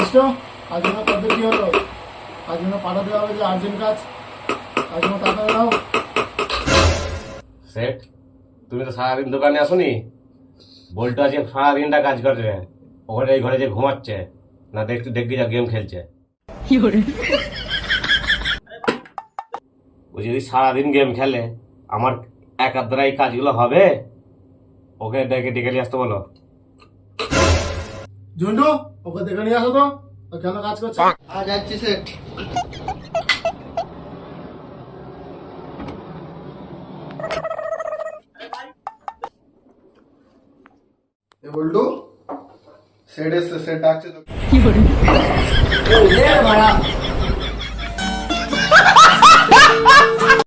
বুঝছো? আজ জন্য তাদের কি হলো? আজ জন্য পাঠাতে হবে যে আর্জেন্ট কাজ, আজ জন্য তাড়াতাড়ি দাও। সেট, তুমি তো সারাদিন দোকানে আসোনি। বল্টু আজকে সারাদিনটা কাজ করছে, ওখানে এই ঘরে যে ঘুমাচ্ছে না, দেখবি যা গেম খেলছে। ও যদি সারাদিন গেম খেলে, আমার একার দ্বারা এই কাজগুলো হবে? ওকে ডেকে ডেকে নিয়ে আসতে বলো। ঝন্টু, ওকে দেখে নিয়ে আসো তো, ও কেন কাজ করছে। আজ যাচ্ছি সেট। এ বল্টু, সেট এসছে, সেট ডাকছে তো।